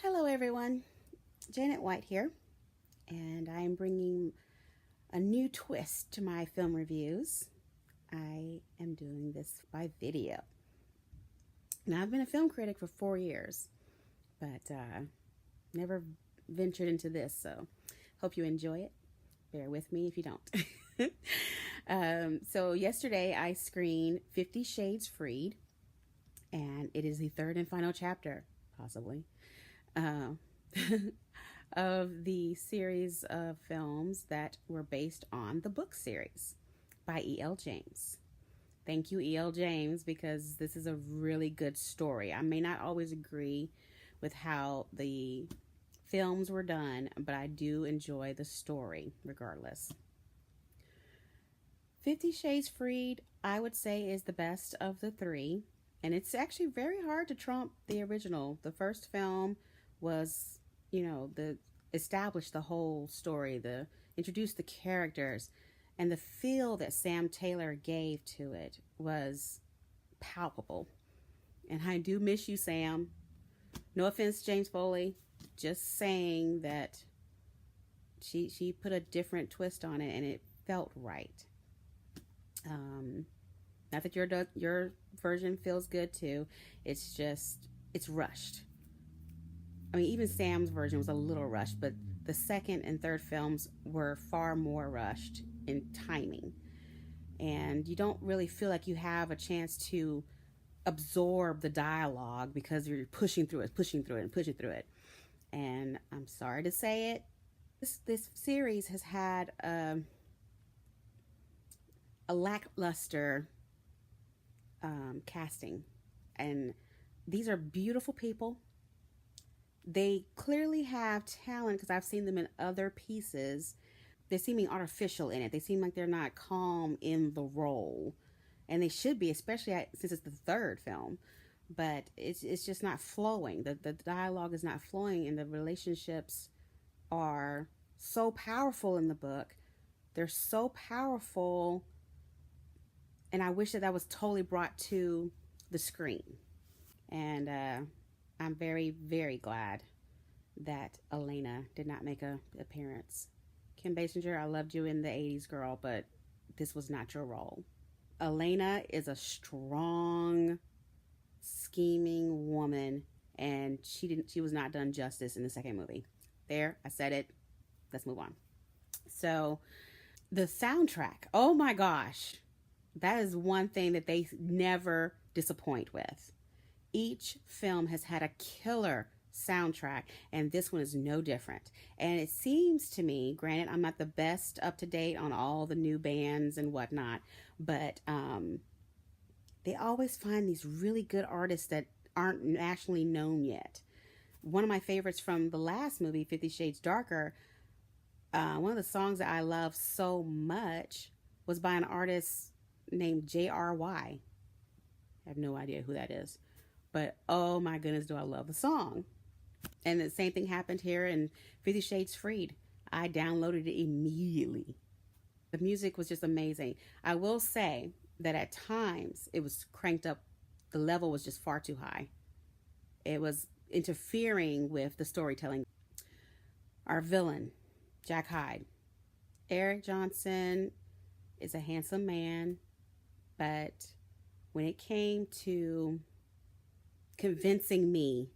Hello everyone, Janet White here, and I'm bringing a new twist to my film reviews. I am doing this by video. Now, I've been a film critic for 4 years, but never ventured into this, so hope you enjoy it. Bear with me if you don't. So yesterday I screened 50 Shades Freed, and it is the third and final chapter, possibly, uh, of the series of films that were based on the book series by E.L. James. Thank you, E.L. James, because this is a really good story. I may not always agree with how the films were done, but I do enjoy the story regardless. 50 Shades Freed, I would say, is the best of the three, and it's actually very hard to trump the original. The first film was, the established the whole story, the introduced the characters, and the feel that Sam Taylor gave to it was palpable. And I do miss you, Sam. No offense, James Foley. Just saying that she put a different twist on it, and it felt right. Not that your version feels good too. It's rushed. I mean, even Sam's version was a little rushed, but the second and third films were far more rushed in timing. And you don't really feel like you have a chance to absorb the dialogue because you're pushing through it. And I'm sorry to say it, this series has had a lackluster casting. And these are beautiful people. They clearly have talent because I've seen them in other pieces. They're seeming artificial in it. They seem like they're not calm in the role. And they should be, especially since it's the third film. But it's just not flowing. The dialogue is not flowing, and the relationships are so powerful in the book. They're so powerful, and I wish that was totally brought to the screen. And I'm very, very glad that Elena did not make an appearance. Kim Basinger, I loved you in the 80s, girl, but this was not your role. Elena is a strong, scheming woman, and she was not done justice in the second movie. There, I said it. Let's move on. So, the soundtrack, oh my gosh, that is one thing that they never disappoint with. Each film has had a killer soundtrack, and this one is no different. And it seems to me, granted, I'm not the best up to date on all the new bands and whatnot, but they always find these really good artists that aren't nationally known yet. One of my favorites from the last movie, 50 Shades Darker, one of the songs that I love so much was by an artist named J.R.Y. I have no idea who that is. But oh my goodness, do I love the song. And the same thing happened here in 50 Shades Freed. I downloaded it immediately. The music was just amazing. I will say that at times it was cranked up. The level was just far too high. It was interfering with the storytelling. Our villain, Jack Hyde. Eric Johnson is a handsome man, but when it came to convincing me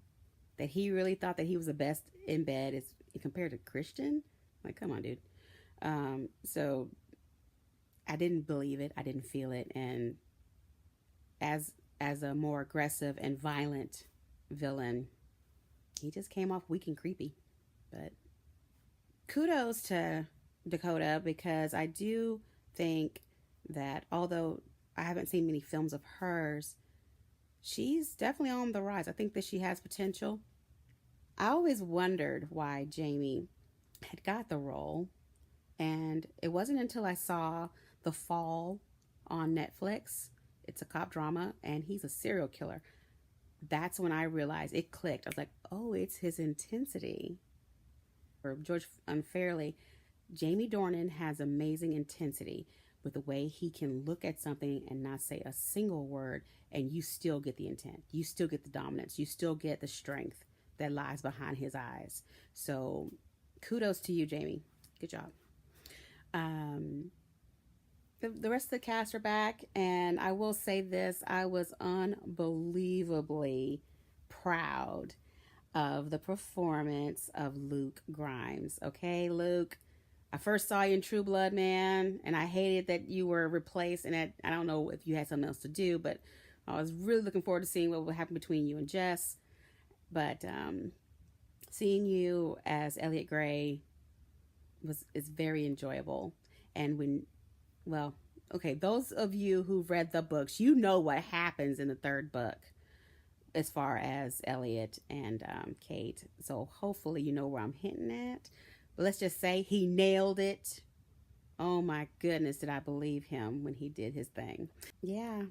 that he really thought that he was the best in bed as compared to Christian, like, come on, dude. So I didn't believe it. I didn't feel it. And as a more aggressive and violent villain, he just came off weak and creepy. But kudos to Dakota, because I do think that although I haven't seen many films of hers, she's definitely on the rise. I think that she has potential. I always wondered why Jamie had got the role, and it wasn't until I saw The Fall on Netflix. It's a cop drama, and he's a serial killer. That's when I realized it clicked. I was like, oh, it's his intensity. For George Unfairly, Jamie Dornan has amazing intensity with the way he can look at something and not say a single word, and you still get the intent. You still get the dominance. You still get the strength that lies behind his eyes. So kudos to you, Jamie. Good job. Um, the rest of the cast are back, and I will say this: I was unbelievably proud of the performance of Luke Grimes. Okay, Luke, I first saw you in True Blood, man, and I hated that you were replaced. And I don't know if you had something else to do, but I was really looking forward to seeing what would happen between you and Jess. But seeing you as Elliot Gray is very enjoyable. And well, okay, those of you who've read the books, you know what happens in the third book as far as Elliot and Kate. So hopefully you know where I'm hinting at. But let's just say he nailed it. Oh my goodness, did I believe him when he did his thing. Yeah.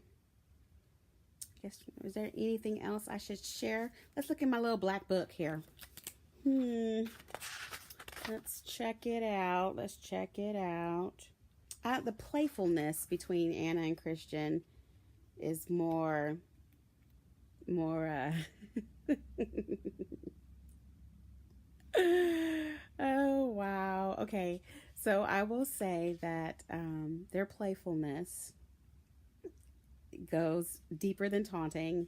Guess, is there anything else I should share? Let's look at my little black book here. Let's check it out. The playfulness between Anna and Christian is more oh wow. Okay, so I will say that their playfulness goes deeper than taunting,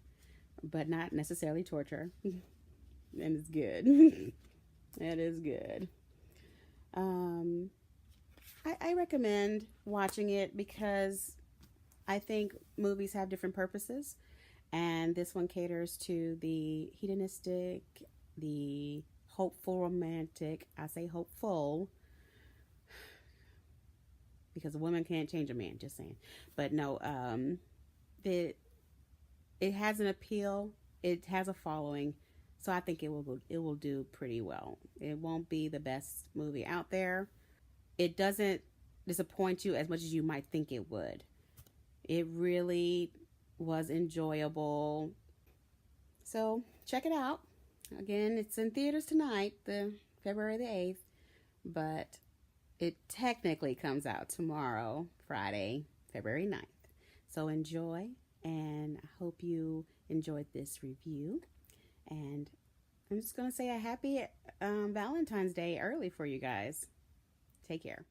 but not necessarily torture. And it's good. It is good. I recommend watching it because I think movies have different purposes, and this one caters to the hedonistic, the hopeful romantic. I say hopeful because a woman can't change a man, just saying. But no, it has an appeal. It has a following. So I think it will do pretty well. It won't be the best movie out there. It doesn't disappoint you as much as you might think it would. It really was enjoyable. So check it out. Again, it's in theaters tonight, the February the 8th, but it technically comes out tomorrow, Friday, February 9th. So enjoy, and I hope you enjoyed this review. And I'm just going to say a happy Valentine's Day early for you guys. Take care.